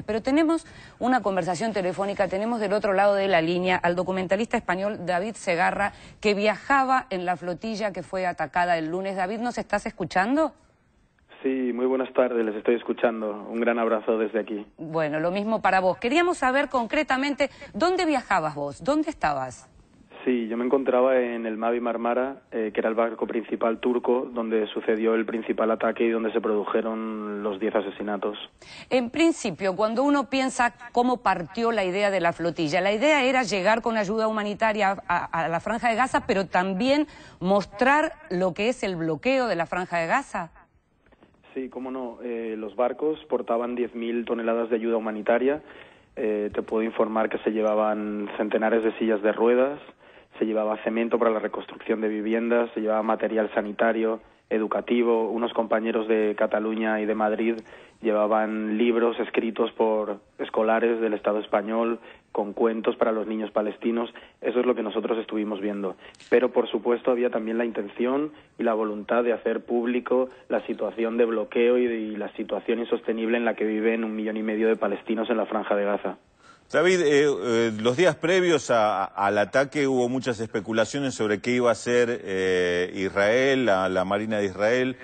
Pero tenemos una conversación telefónica, tenemos del otro lado de la línea al documentalista español David Segarra, que viajaba en la flotilla que fue atacada el lunes. David, ¿nos estás escuchando? Sí, muy buenas tardes, les estoy escuchando. Un gran abrazo desde aquí. Bueno, lo mismo para vos. Queríamos saber concretamente, ¿dónde viajabas vos? ¿Dónde estabas? Sí, yo me encontraba en el Mavi Marmara, que era el barco principal turco, donde sucedió el principal ataque y donde se produjeron los 10 asesinatos. En principio, cuando uno piensa cómo partió la idea de la flotilla, la idea era llegar con ayuda humanitaria a la Franja de Gaza, pero también mostrar lo que es el bloqueo de la Franja de Gaza. Sí, cómo no. Los barcos portaban 10.000 toneladas de ayuda humanitaria. Te puedo informar que se llevaban centenares de sillas de ruedas, se llevaba cemento para la reconstrucción de viviendas, se llevaba material sanitario, educativo. Unos compañeros de Cataluña y de Madrid llevaban libros escritos por escolares del Estado español con cuentos para los niños palestinos. Eso es lo que nosotros estuvimos viendo. Pero, por supuesto, había también la intención y la voluntad de hacer público la situación de bloqueo y la situación insostenible en la que viven 1,5 millones de palestinos en la Franja de Gaza. David, los días previos al ataque hubo muchas especulaciones sobre qué iba a hacer Israel, la Marina de Israel,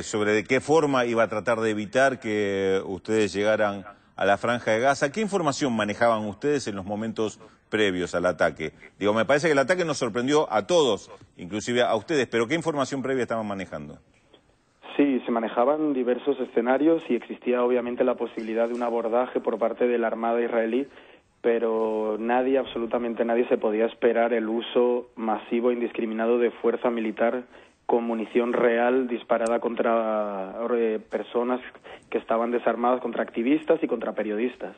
sobre de qué forma iba a tratar de evitar que ustedes llegaran a la Franja de Gaza. ¿Qué información manejaban ustedes en los momentos previos al ataque? Digo, me parece que el ataque nos sorprendió a todos, inclusive a ustedes, pero ¿qué información previa estaban manejando? Sí, se manejaban diversos escenarios y existía obviamente la posibilidad de un abordaje por parte de la Armada israelí, pero nadie, absolutamente nadie, se podía esperar el uso masivo e indiscriminado de fuerza militar con munición real disparada contra personas que estaban desarmadas, contra activistas y contra periodistas.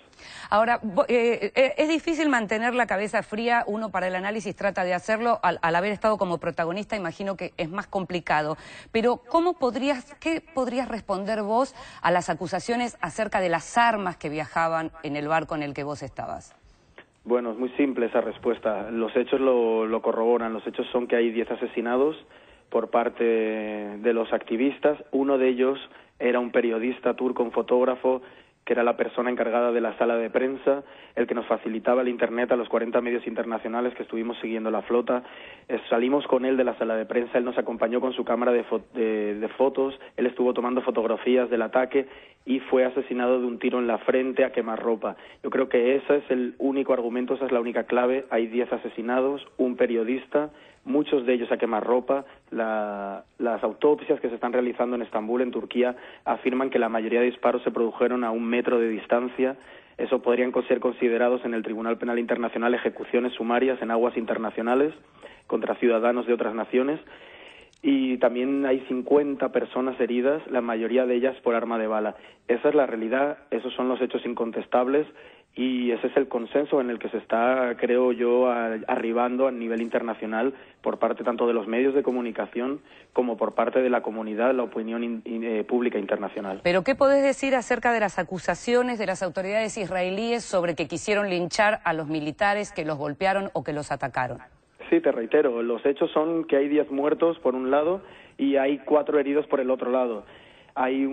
Ahora, es difícil mantener la cabeza fría, uno para el análisis trata de hacerlo, al haber estado como protagonista imagino que es más complicado, pero ¿qué podrías responder vos a las acusaciones acerca de las armas que viajaban en el barco en el que vos estabas? Bueno, es muy simple esa respuesta. Los hechos lo corroboran. Los hechos son que hay 10 asesinados por parte de los activistas. Uno de ellos era un periodista turco, un fotógrafo, que era la persona encargada de la sala de prensa, el que nos facilitaba el internet a los 40 medios internacionales que estuvimos siguiendo la flota. Salimos con él de la sala de prensa, él nos acompañó con su cámara de fotos, él estuvo tomando fotografías del ataque y fue asesinado de un tiro en la frente a quemarropa. Yo creo que ese es el único argumento, esa es la única clave. Hay 10 asesinados, un periodista, muchos de ellos a quemarropa. Las autopsias que se están realizando en Estambul, en Turquía, afirman que la mayoría de disparos se produjeron a 1 metro de distancia. Eso podrían ser considerados en el Tribunal Penal Internacional ejecuciones sumarias en aguas internacionales contra ciudadanos de otras naciones. Y también hay 50 personas heridas, la mayoría de ellas por arma de bala. Esa es la realidad, esos son los hechos incontestables y ese es el consenso en el que se está, creo yo, arribando a nivel internacional por parte tanto de los medios de comunicación como por parte de la comunidad, la opinión pública internacional. ¿Pero qué podés decir acerca de las acusaciones de las autoridades israelíes sobre que quisieron linchar a los militares que los golpearon o que los atacaron? Sí, te reitero, los hechos son que hay 10 muertos por un lado y hay 4 heridos por el otro lado. Hay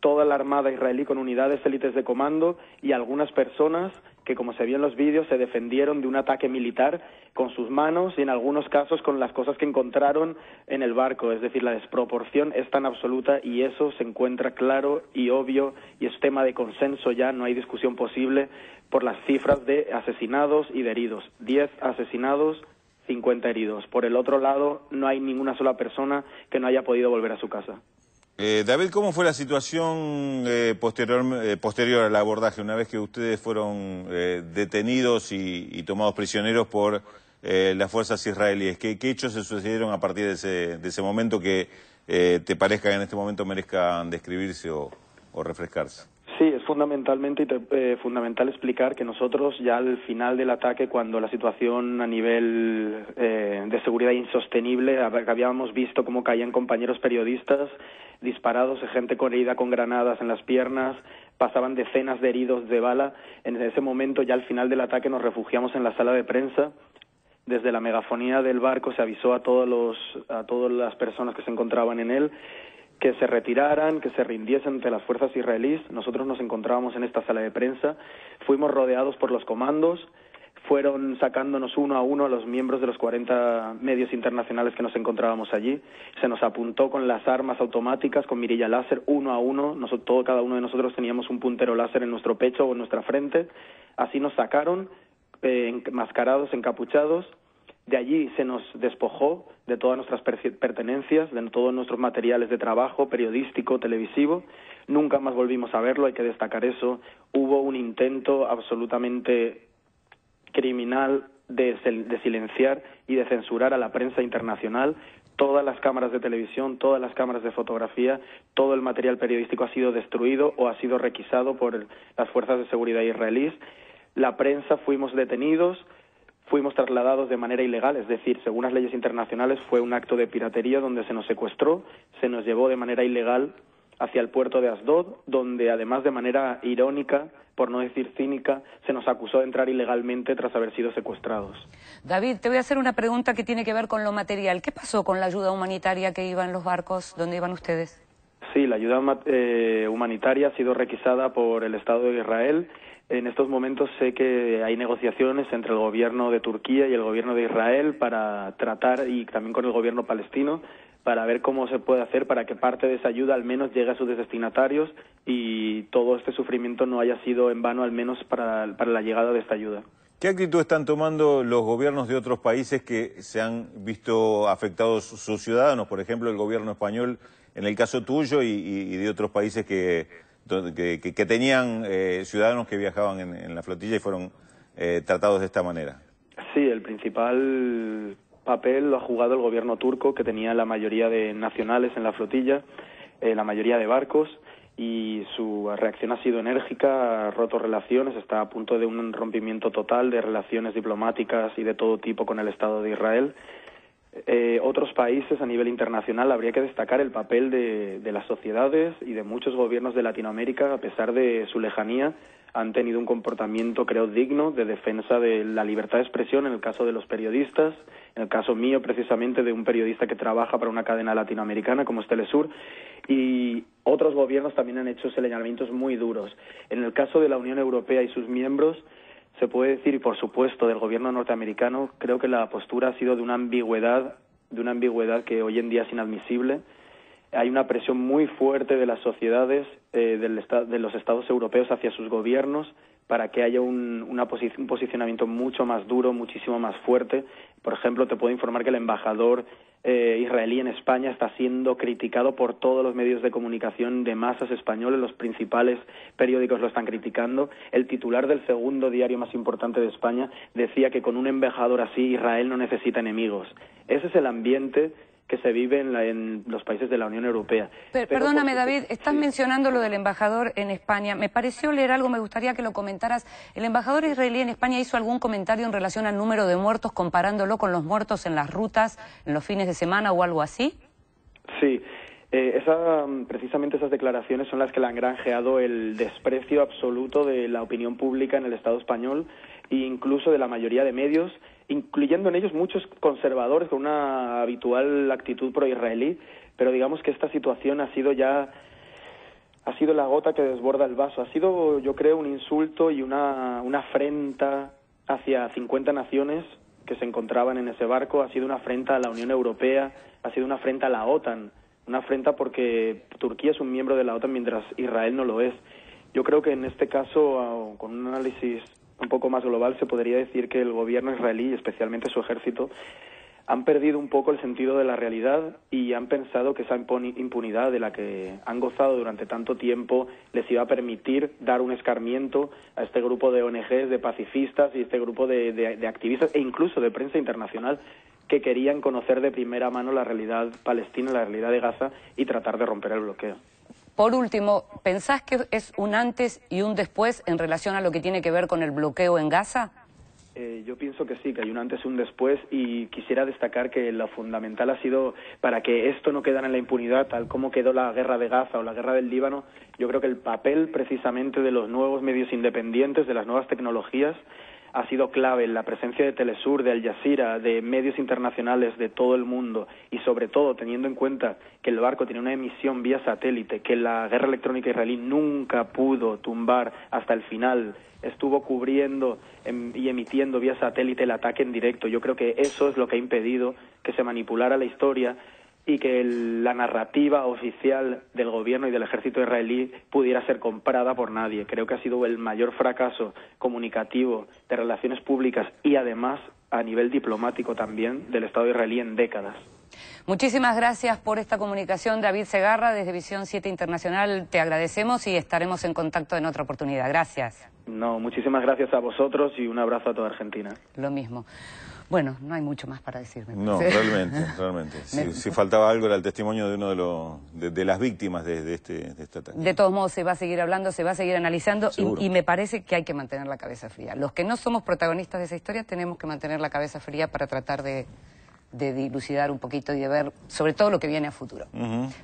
toda la Armada israelí con unidades élites de comando y algunas personas que, como se vio en los vídeos, se defendieron de un ataque militar con sus manos y en algunos casos con las cosas que encontraron en el barco. Es decir, la desproporción es tan absoluta y eso se encuentra claro y obvio y es tema de consenso ya, no hay discusión posible por las cifras de asesinados y de heridos. 10 asesinados, 50 heridos. Por el otro lado, no hay ninguna sola persona que no haya podido volver a su casa. David, ¿cómo fue la situación posterior al abordaje, una vez que ustedes fueron detenidos y tomados prisioneros por las fuerzas israelíes? ¿Qué hechos se sucedieron a partir de ese momento que te parezca que en este momento merezcan describirse o refrescarse? Sí, es fundamental explicar que nosotros ya al final del ataque, cuando la situación a nivel de seguridad insostenible, habíamos visto cómo caían compañeros periodistas disparados, gente con herida con granadas en las piernas, pasaban decenas de heridos de bala. En ese momento, ya al final del ataque, nos refugiamos en la sala de prensa. Desde la megafonía del barco se avisó a todas las personas que se encontraban en él que se retiraran, que se rindiesen ante las fuerzas israelíes. Nosotros nos encontrábamos en esta sala de prensa, fuimos rodeados por los comandos, fueron sacándonos uno a uno a los miembros de los 40 medios internacionales que nos encontrábamos allí. Se nos apuntó con las armas automáticas, con mirilla láser, uno a uno. Cada uno de nosotros teníamos un puntero láser en nuestro pecho o en nuestra frente. Así nos sacaron, enmascarados, encapuchados. De allí se nos despojó de todas nuestras pertenencias, de todos nuestros materiales de trabajo, periodístico, televisivo. Nunca más volvimos a verlo, hay que destacar eso. Hubo un intento absolutamente criminal de silenciar y de censurar a la prensa internacional. Todas las cámaras de televisión, todas las cámaras de fotografía, todo el material periodístico ha sido destruido o ha sido requisado por las fuerzas de seguridad israelíes. La prensa fuimos detenidos, fuimos trasladados de manera ilegal, es decir, según las leyes internacionales fue un acto de piratería donde se nos secuestró, se nos llevó de manera ilegal hacia el puerto de Asdod, donde además de manera irónica, por no decir cínica, se nos acusó de entrar ilegalmente tras haber sido secuestrados. David, te voy a hacer una pregunta que tiene que ver con lo material. ¿Qué pasó con la ayuda humanitaria que iba en los barcos donde iban ustedes? Sí, la ayuda humanitaria ha sido requisada por el Estado de Israel. En estos momentos sé que hay negociaciones entre el gobierno de Turquía y el gobierno de Israel para tratar, y también con el gobierno palestino, para ver cómo se puede hacer para que parte de esa ayuda al menos llegue a sus destinatarios y todo este sufrimiento no haya sido en vano, al menos para la llegada de esta ayuda. ¿Qué actitud están tomando los gobiernos de otros países que se han visto afectados sus ciudadanos? Por ejemplo, el gobierno español, en el caso tuyo, y de otros países que tenían ciudadanos que viajaban en la flotilla y fueron tratados de esta manera. Sí, el principal papel lo ha jugado el gobierno turco, que tenía la mayoría de nacionales en la flotilla, la mayoría de barcos, y su reacción ha sido enérgica, ha roto relaciones, está a punto de un rompimiento total de relaciones diplomáticas y de todo tipo con el Estado de Israel. Otros países a nivel internacional, habría que destacar el papel de las sociedades y de muchos gobiernos de Latinoamérica. A pesar de su lejanía, han tenido un comportamiento, creo, digno de defensa de la libertad de expresión en el caso de los periodistas, en el caso mío precisamente de un periodista que trabaja para una cadena latinoamericana como es Telesur, y otros gobiernos también han hecho señalamientos muy duros. En el caso de la Unión Europea y sus miembros, se puede decir, y por supuesto del gobierno norteamericano, creo que la postura ha sido de una ambigüedad que hoy en día es inadmisible. Hay una presión muy fuerte de las sociedades de los estados europeos hacia sus gobiernos para que haya un posicionamiento mucho más duro, muchísimo más fuerte. Por ejemplo, te puedo informar que el embajador israelí en España está siendo criticado por todos los medios de comunicación de masas españoles, los principales periódicos lo están criticando. El titular del segundo diario más importante de España decía que con un embajador así Israel no necesita enemigos. Ese es el ambiente que se vive en los países de la Unión Europea. Perdóname, David, estás sí. mencionando lo del embajador en España. Me pareció leer algo, me gustaría que lo comentaras. ¿El embajador israelí en España hizo algún comentario en relación al número de muertos, comparándolo con los muertos en las rutas, en los fines de semana o algo así? Sí. Precisamente esas declaraciones son las que le han granjeado el desprecio absoluto de la opinión pública en el Estado español e incluso de la mayoría de medios, incluyendo en ellos muchos conservadores con una habitual actitud pro-israelí, pero digamos que esta situación ha sido la gota que desborda el vaso. Ha sido, yo creo, un insulto y una afrenta hacia 50 naciones que se encontraban en ese barco, ha sido una afrenta a la Unión Europea, ha sido una afrenta a la OTAN, una afrenta porque Turquía es un miembro de la OTAN mientras Israel no lo es. Yo creo que en este caso, con un análisis un poco más global, se podría decir que el gobierno israelí, especialmente su ejército, han perdido un poco el sentido de la realidad y han pensado que esa impunidad de la que han gozado durante tanto tiempo les iba a permitir dar un escarmiento a este grupo de ONGs, de pacifistas y este grupo de activistas e incluso de prensa internacional que querían conocer de primera mano la realidad palestina, la realidad de Gaza y tratar de romper el bloqueo. Por último, ¿pensás que es un antes y un después en relación a lo que tiene que ver con el bloqueo en Gaza? Yo pienso que sí, que hay un antes y un después, y quisiera destacar que lo fundamental ha sido, para que esto no quedara en la impunidad, tal como quedó la guerra de Gaza o la guerra del Líbano, yo creo que el papel precisamente de los nuevos medios independientes, de las nuevas tecnologías, ha sido clave la presencia de Telesur, de Al Jazeera, de medios internacionales de todo el mundo y sobre todo teniendo en cuenta que el barco tiene una emisión vía satélite que la guerra electrónica israelí nunca pudo tumbar hasta el final, estuvo cubriendo y emitiendo vía satélite el ataque en directo. Yo creo que eso es lo que ha impedido que se manipulara la historia y que la narrativa oficial del gobierno y del ejército israelí pudiera ser comprada por nadie. Creo que ha sido el mayor fracaso comunicativo de relaciones públicas y además a nivel diplomático también del Estado israelí en décadas. Muchísimas gracias por esta comunicación, David Segarra, desde Visión 7 Internacional. Te agradecemos y estaremos en contacto en otra oportunidad. Gracias. No, muchísimas gracias a vosotros y un abrazo a toda Argentina. Lo mismo. Bueno, no hay mucho más para decirme. No, realmente. Si faltaba algo era el testimonio de uno de las víctimas de este ataque. De todos modos se va a seguir hablando, se va a seguir analizando y me parece que hay que mantener la cabeza fría. Los que no somos protagonistas de esa historia tenemos que mantener la cabeza fría para tratar de dilucidar un poquito y de ver sobre todo lo que viene a futuro.